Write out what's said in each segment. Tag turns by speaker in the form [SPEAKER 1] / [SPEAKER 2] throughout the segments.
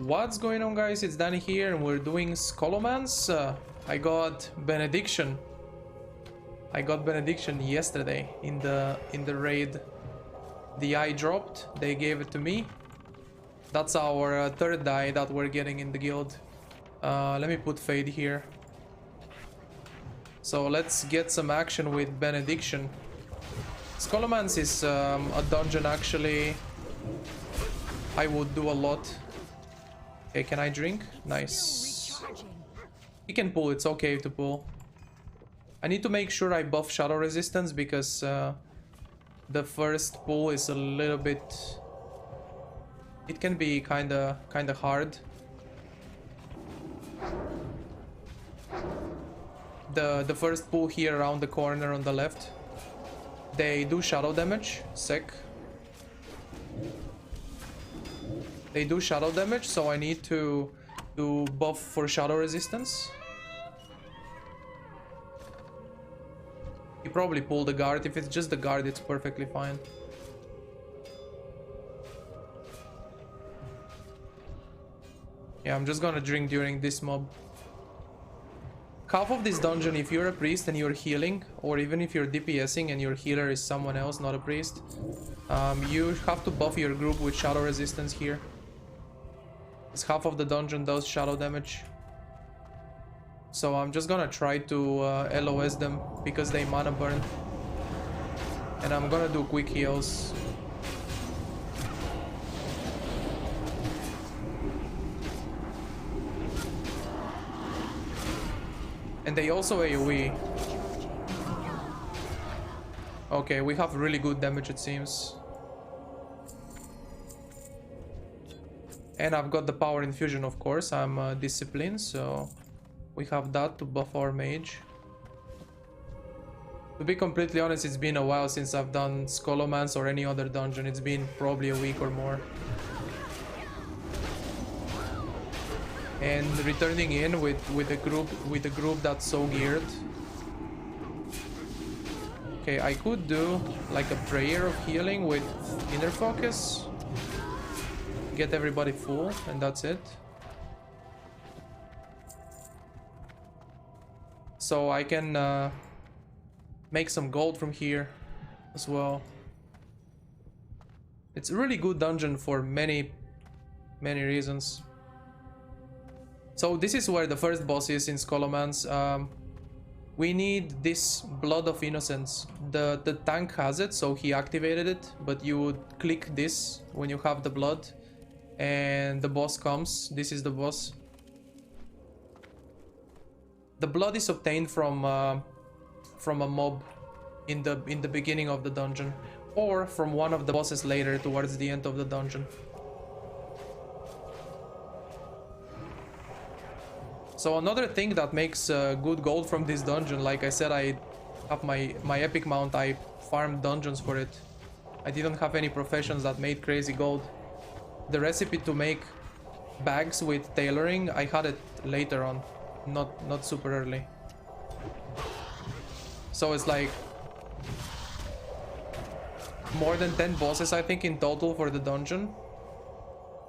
[SPEAKER 1] What's going on, guys? It's Danny here and we're doing Scholomance. I got Benediction. I got Benediction yesterday in the raid. The eye dropped, they gave it to me. That's our third die that we're getting in the guild. Let me put Fade here. So let's get some action with Benediction. Scholomance is a dungeon actually I would do a lot. Okay, can I drink? Nice. You can pull, it's okay to pull. I need to make sure I buff shadow resistance because the first pull is a little bit... It can be kinda hard. The first pull here around the corner on the left. They do shadow damage, sec. They do shadow damage, so I need to buff for shadow resistance. You probably pull the guard. If it's just the guard, it's perfectly fine. Yeah, I'm just gonna drink during this mob. Half of this dungeon, if you're a priest and you're healing, or even if you're DPSing and your healer is someone else, not a priest, you have to buff your group with shadow resistance here. Because half of the dungeon does shadow damage. So I'm just gonna try to LOS them because they mana burn. And I'm gonna do quick heals. And they also AoE. Okay, we have really good damage, it seems. And I've got the power infusion, of course. I'm disciplined, so we have that to buff our mage. To be completely honest, it's been a while since I've done Scholomance or any other dungeon. It's been probably a week or more. And returning in with a group that's so geared. Okay, I could do like a prayer of healing with inner focus. Get everybody full, and that's it. So I can make some gold from here as well. It's a really good dungeon for many reasons. So this is where the first boss is in Scholomance. We need this Blood of Innocence. The tank has it, so he activated it, but you would click this when you have the blood and the boss comes. This is the boss. The blood is obtained from a mob in the beginning of the dungeon, or from one of the bosses later towards the end of the dungeon. So another thing that makes good gold from this dungeon, like I said, I have my epic mount, I farmed dungeons for it. I didn't have any professions that made crazy gold. The recipe to make bags with tailoring, I had it later on, not super early. So it's like more than 10 bosses, I think, in total for the dungeon.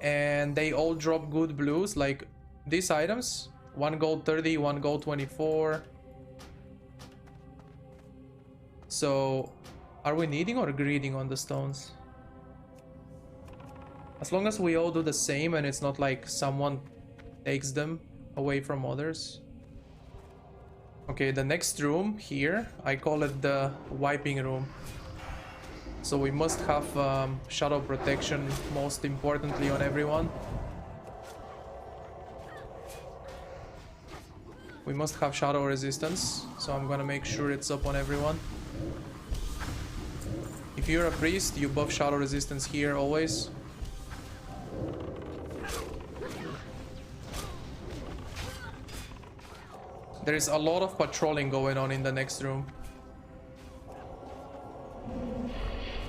[SPEAKER 1] And they all drop good blues, like these items. 1 gold 30, 1 gold 24. So, are we needing or greeding on the stones? As long as we all do the same and it's not like someone takes them away from others. Okay, the next room here, I call it the wiping room. So we must have shadow protection, most importantly, on everyone. We must have shadow resistance, so I'm gonna make sure it's up on everyone. If you're a priest, you buff shadow resistance here always. There is a lot of patrolling going on in the next room.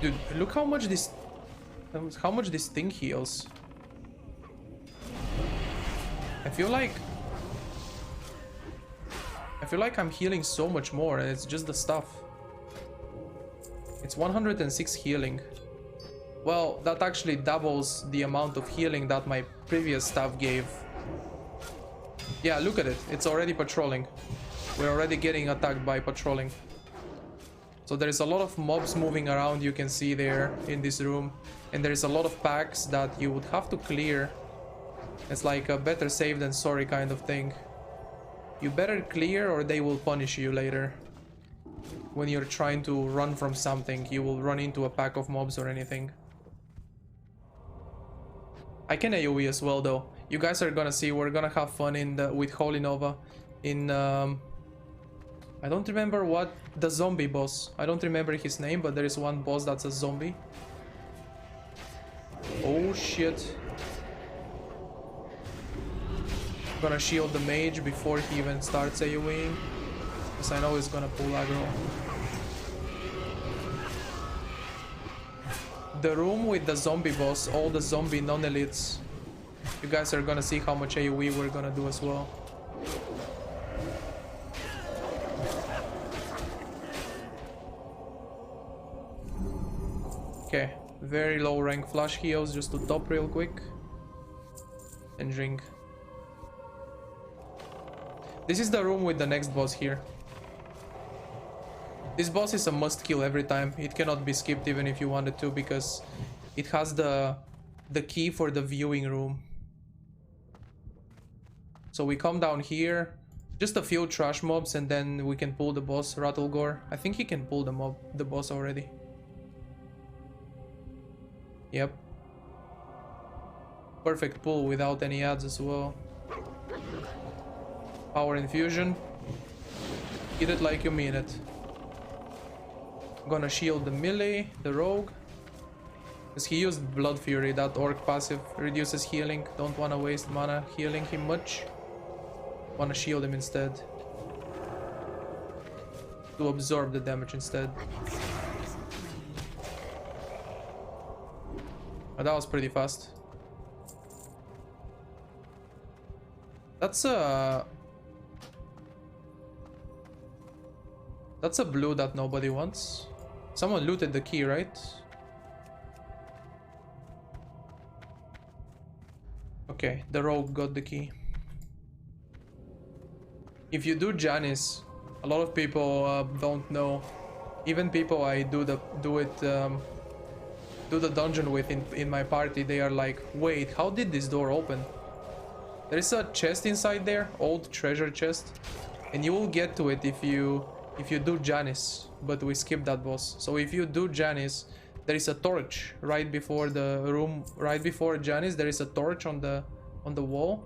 [SPEAKER 1] Dude, look how much this thing heals. I feel like I'm healing so much more, and it's just the stuff. It's 106 healing. Well, that actually doubles the amount of healing that my previous staff gave. Yeah, look at it. It's already patrolling. We're already getting attacked by patrolling. So there is a lot of mobs moving around, you can see there in this room. And there is a lot of packs that you would have to clear. It's like a better safe than sorry kind of thing. You better clear or they will punish you later. When you're trying to run from something, you will run into a pack of mobs or anything. I can AoE as well though. You guys are gonna see, we're gonna have fun in with Holy Nova. In I don't remember what the zombie boss. I don't remember his name, but there is one boss that's a zombie. Oh shit. Gonna shield the mage before he even starts AoEing, because I know he's gonna pull aggro. The room with the zombie boss, all the zombie non-elites. You guys are gonna see how much AoE we're gonna do as well. Okay, very low rank flash heals just to top real quick. And drink. This is the room with the next boss here. This boss is a must kill every time. It cannot be skipped even if you wanted to, because it has the key for the viewing room. So we come down here, just a few trash mobs, and then we can pull the boss, Rattlegore. I think he can pull the boss already. Yep. Perfect pull without any ads as well. Power infusion. Hit it like you mean it. Gonna shield the melee, the rogue. Because he used Blood Fury, that orc passive reduces healing. Don't wanna waste mana healing him much. Wanna shield him instead. To absorb the damage instead. Oh, that was pretty fast. That's a blue that nobody wants. Someone looted the key, right? Okay, the rogue got the key. If you do Janice, a lot of people don't know. Even people I do the dungeon with in my party, they are like, wait, how did this door open? There is a chest inside there, old treasure chest, and you will get to it if you do Janice, but we skip that boss. So if you do Janice, there is a torch right before the room, right before Janice. There is a torch on the wall.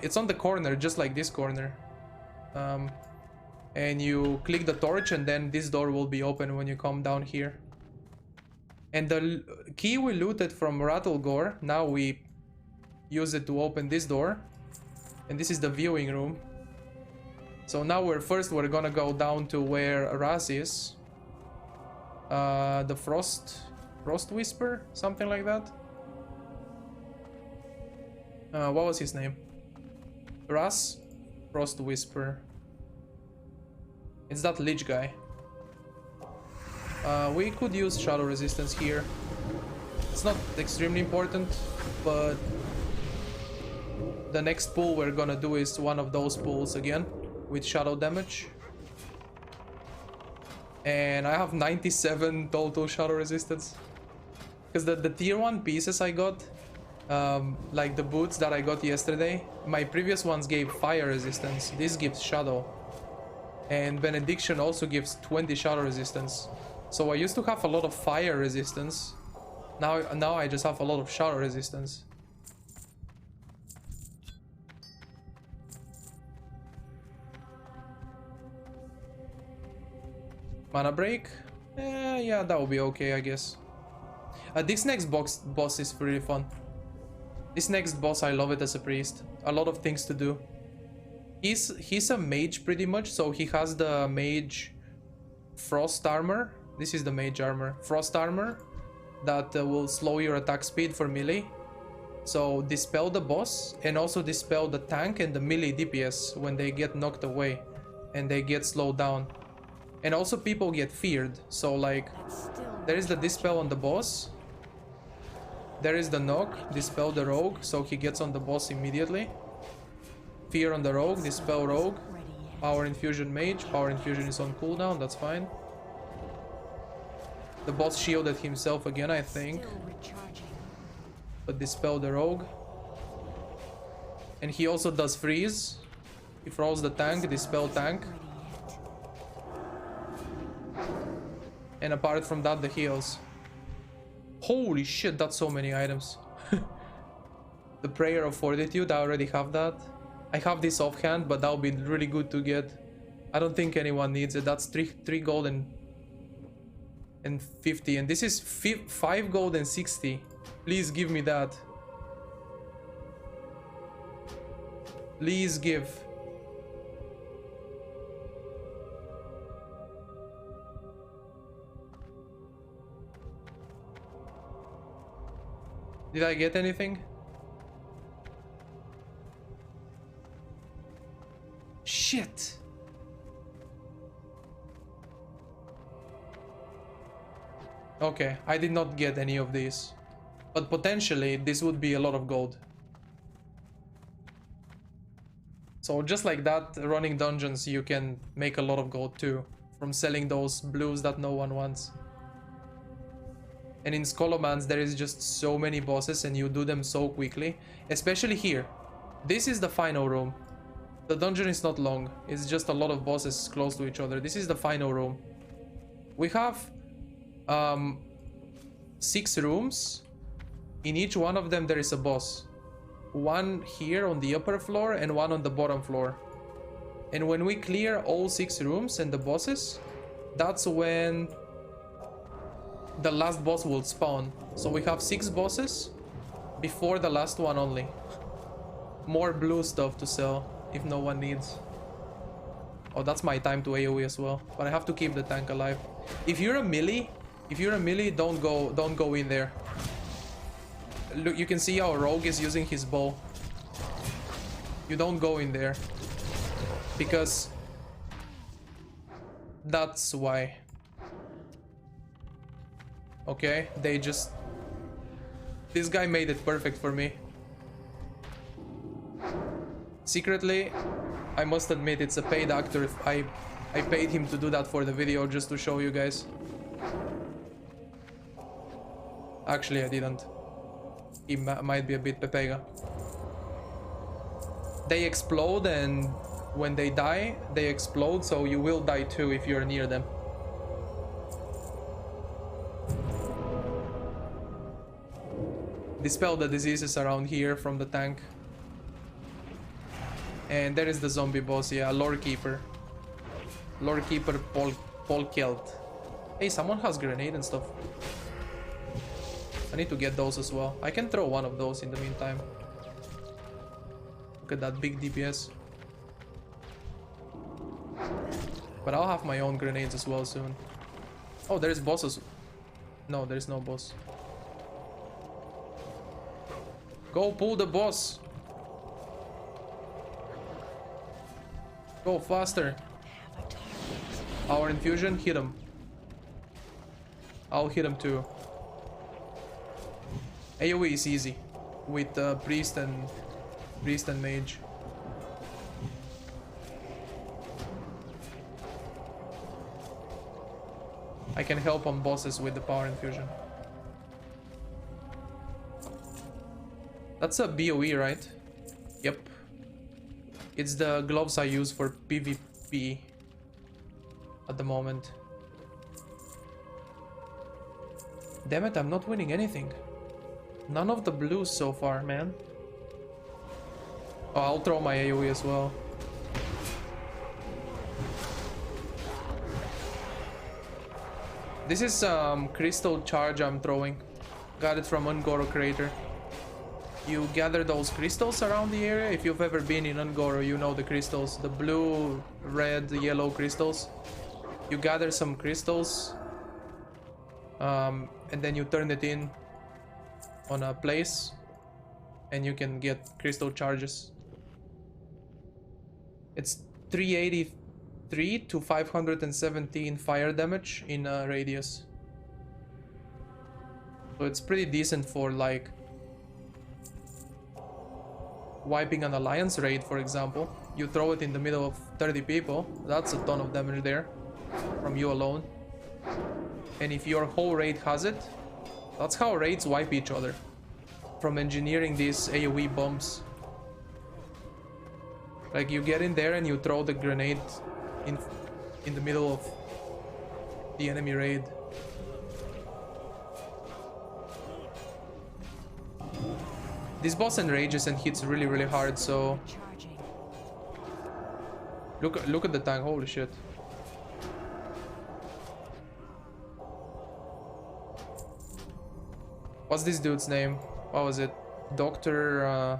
[SPEAKER 1] It's on the corner, just like this corner. And you click the torch, and then this door will be open when you come down here. And the key we looted from Rattlegore, now we use it to open this door. And this is the viewing room. So now we're gonna go down to where Russ is. The Frostwhisper, something like that. What was his name? Russ Frostwhisper. It's that lich guy. We could use shadow resistance here. It's not extremely important, but the next pull we're gonna do is one of those pulls again with shadow damage. And I have 97 total shadow resistance. Because the tier 1 pieces I got, like the boots that I got yesterday, my previous ones gave fire resistance. This gives shadow. And Benediction also gives 20 shadow resistance. So I used to have a lot of fire resistance. Now I just have a lot of shadow resistance. Mana break? Yeah, that will be okay, I guess. This next boss is pretty fun. This next boss, I love it as a priest. A lot of things to do. He's a mage pretty much, so he has the mage frost armor. This is the mage armor. Frost armor that will slow your attack speed for melee. So dispel the boss and also dispel the tank and the melee DPS when they get knocked away and they get slowed down. And also people get feared, so like There is the dispel on the boss. There is the knock, dispel the rogue, so he gets on the boss immediately. Fear on the rogue, dispel rogue. Power infusion mage, power infusion is on cooldown, that's fine. The boss shielded himself again, I think. But dispel the rogue. And he also does freeze. He froze the tank, dispel tank. And apart from that, the heals. Holy shit, that's so many items. The Prayer of Fortitude, I already have that. I have this offhand, but that would be really good to get. I don't think anyone needs it. That's 3 gold and 50. And this is 5 gold and 60. Please give me that. Please give. Did I get anything? Shit. Okay, I did not get any of these. But potentially this would be a lot of gold. So just like that, running dungeons, you can make a lot of gold too. From selling those blues that no one wants. And in Scholomance there is just so many bosses and you do them so quickly. Especially here. This is the final room. The dungeon is not long. It's just a lot of bosses close to each other. This is the final room. We have 6 rooms. In each one of them there is a boss. One here on the upper floor and one on the bottom floor. And when we clear all 6 rooms and the bosses, that's when the last boss will spawn. So we have 6 bosses before the last one only. More blue stuff to sell if no one needs. Oh, that's my time to AoE as well. But I have to keep the tank alive. If you're a melee, don't go in there. Look, you can see how Rogue is using his bow. You don't go in there. Because that's why. Okay, they just... This guy made it perfect for me. Secretly, I must admit it's a paid actor. I paid him to do that for the video just to show you guys. Actually, I didn't. He might be a bit Pepega. They explode, and when they die, they explode, so you will die too if you're near them. Dispel the diseases around here from the tank. And there is the zombie boss, yeah, Lore Keeper. Lore Keeper Paul Kelt. Hey, someone has grenade and stuff. I need to get those as well. I can throw one of those in the meantime. Look at that big DPS. But I'll have my own grenades as well soon. Oh, there's bosses. No, there's no boss. Go pull the boss. Go faster. Our infusion, hit him. I'll hit him too. AoE is easy with priest and mage. I can help on bosses with the power infusion. That's a BOE, right? Yep. It's the gloves I use for PvP at the moment. Damn it, I'm not winning anything. None of the blues so far, man. Oh, I'll throw my AoE as well. This is crystal charge I'm throwing. Got it from Ungoro Crater. You gather those crystals around the area. If you've ever been in Ungoro, you know the crystals. The blue, red, yellow crystals. You gather some crystals. And then you turn it in on a place. And you can get crystal charges. It's 383 to 517 fire damage in a radius. So it's pretty decent for like wiping an alliance raid, for example. You throw it in the middle of 30 people, that's a ton of damage there from you alone. And if your whole raid has it, that's how raids wipe each other, from engineering these AoE bombs. Like you get in there and you throw the grenade in the middle of the enemy raid. This boss enrages and hits really hard, so look at the tank, holy shit. What's this dude's name? What was it? Dr.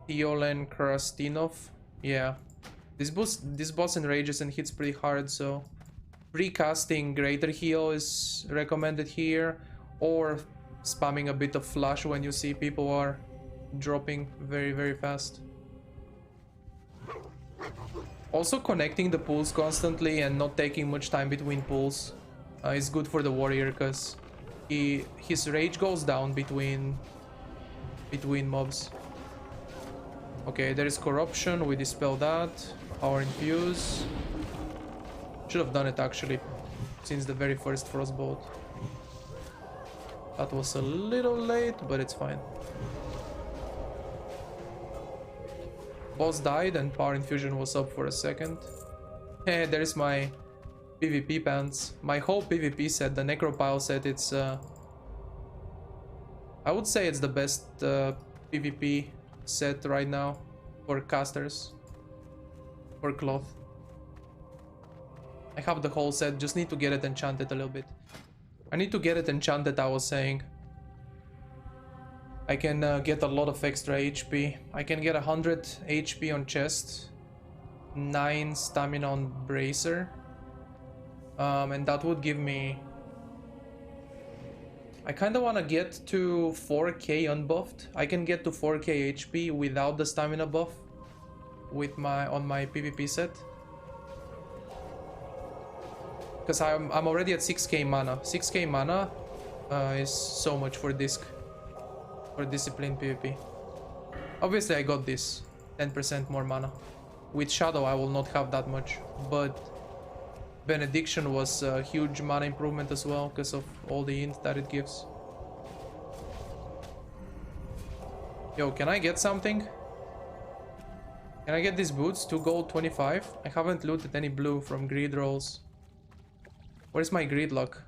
[SPEAKER 1] Theolen Krastinov? Yeah. This boss enrages and hits pretty hard, so recasting greater heal is recommended here, or spamming a bit of flash when you see people are dropping very fast. Also connecting the pulls constantly and not taking much time between pulls is good for the warrior, because his rage goes down between mobs. Okay, there is corruption, we dispel that. Power infuse. Should have done it actually since the very first frostbolt. That was a little late, but it's fine. Boss died and power infusion was up for a second. Hey, there's my PvP pants. My whole PvP set, the Necropile set, it's I would say it's the best PvP set right now for casters, for cloth. I have the whole set, just need to get it enchanted a little bit. I need to get it enchanted, I was saying. I can get a lot of extra HP. I can get 100 HP on chest, 9 stamina on bracer, and that would give me... I kind of want to get to 4k unbuffed. I can get to 4k HP without the stamina buff with on my PvP set. Because I'm already at 6k mana. 6k mana is so much for disc. For discipline PvP. Obviously I got this. 10% more mana. With Shadow I will not have that much. But Benediction was a huge mana improvement as well, because of all the int that it gives. Yo, can I get something? Can I get these boots? 2 gold, 25. I haven't looted any blue from greed rolls. Where's my greed luck?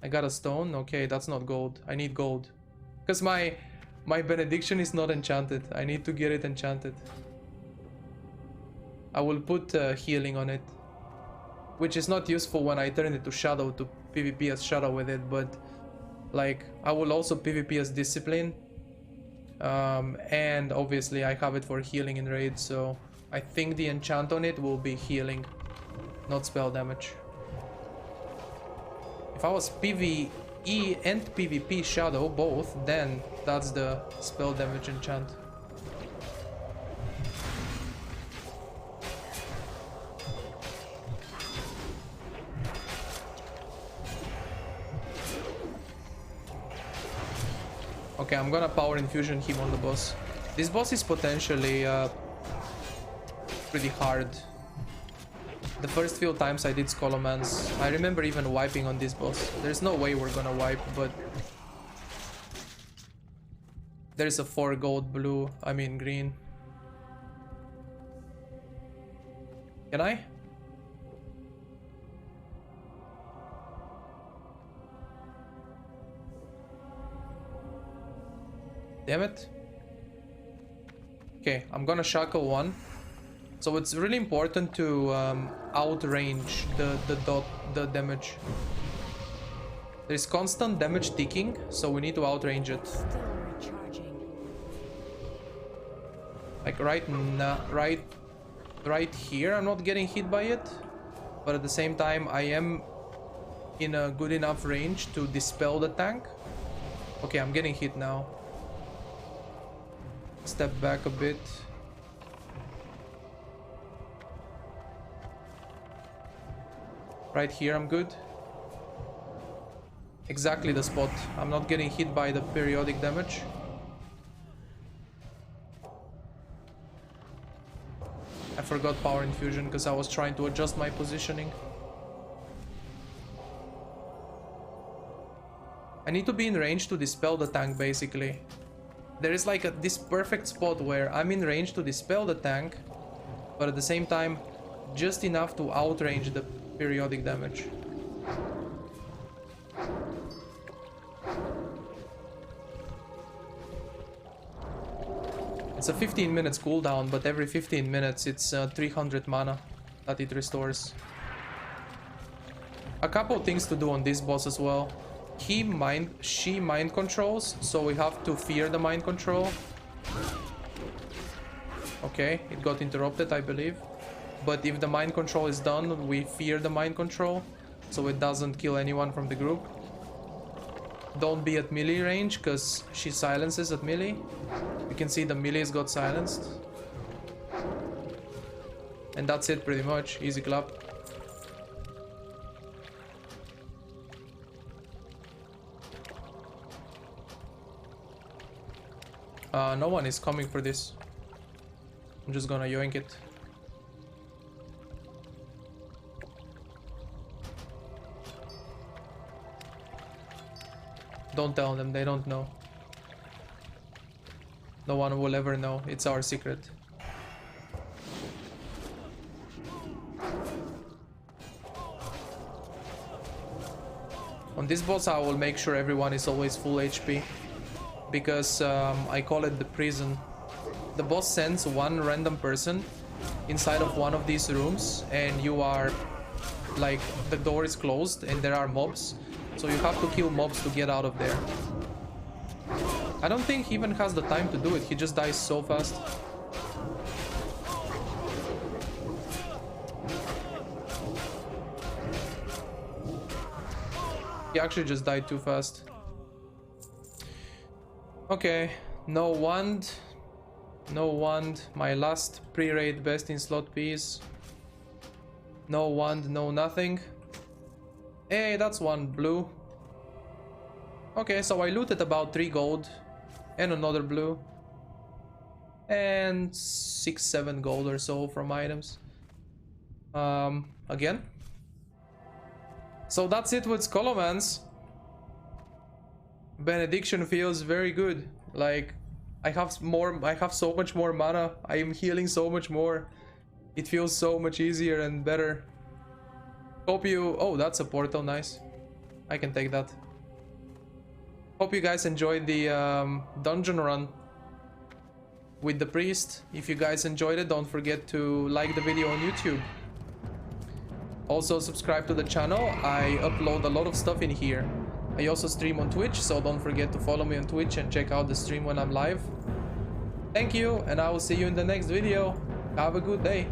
[SPEAKER 1] I got a stone. Okay, that's not gold. I need gold. Because my Benediction is not enchanted. I need to get it enchanted. I will put healing on it, which is not useful when I turn it to Shadow to PvP as Shadow with it, but like I will also PvP as Discipline. And obviously I have it for healing in raid, so I think the enchant on it will be healing, not spell damage. If I was PvE and PvP Shadow both, then that's the spell damage enchant. Okay, I'm gonna power infusion him on the boss. This boss is potentially pretty hard. The first few times I did Scholomance, I remember even wiping on this boss. There's no way we're gonna wipe, but there's a 4 gold blue, I mean green. Can I? Damn it. Okay, I'm gonna shackle one. So it's really important to outrange the damage. There's constant damage ticking, so we need to outrange it. Like right now, right here, I'm not getting hit by it, but at the same time, I am in a good enough range to dispel the tank. Okay, I'm getting hit now. Step back a bit. Right here I'm good. exactly the spot. I'm not getting hit by the periodic damage. I forgot power infusion because I was trying to adjust my positioning. I need to be in range to dispel the tank, basically. There is like this perfect spot where I'm in range to dispel the tank, but at the same time, just enough to outrange the periodic damage. It's a 15 minutes cooldown, but every 15 minutes it's 300 mana that it restores. A couple things to do on this boss as well. She mind controls, so we have to fear the mind control. Okay, it got interrupted, I believe. But if the mind control is done, we fear the mind control, so it doesn't kill anyone from the group. Don't be at melee range, because she silences at melee. You can see the melees got silenced. And that's it pretty much. Easy clap. No one is coming for this. I'm just gonna yoink it. Don't tell them, they don't know. No one will ever know, it's our secret. On this boss I will make sure everyone is always full HP. Because I call it the prison. The boss sends one random person inside of one of these rooms, and you are like, the door is closed and there are mobs, so you have to kill mobs to get out of there. I don't think he even has the time to do it, he just dies so fast. He actually just died too fast. Okay, no wand, my last pre-raid best in slot piece. No wand, no nothing. Hey, that's one blue. Okay, so I looted about 3 gold and another blue. And 6-7 gold or so from items. Again. So that's it with Scholomance. Benediction feels very good. Like, I have so much more mana. I am healing so much more. It feels so much easier and better. Hope you... Oh, that's a portal, nice. I can take that. Hope you guys enjoyed the dungeon run with the priest. If you guys enjoyed it, don't forget to like the video on YouTube. Also subscribe to the channel. I upload a lot of stuff in here. I also stream on Twitch, so don't forget to follow me on Twitch and check out the stream when I'm live. Thank you, and I will see you in the next video. Have a good day.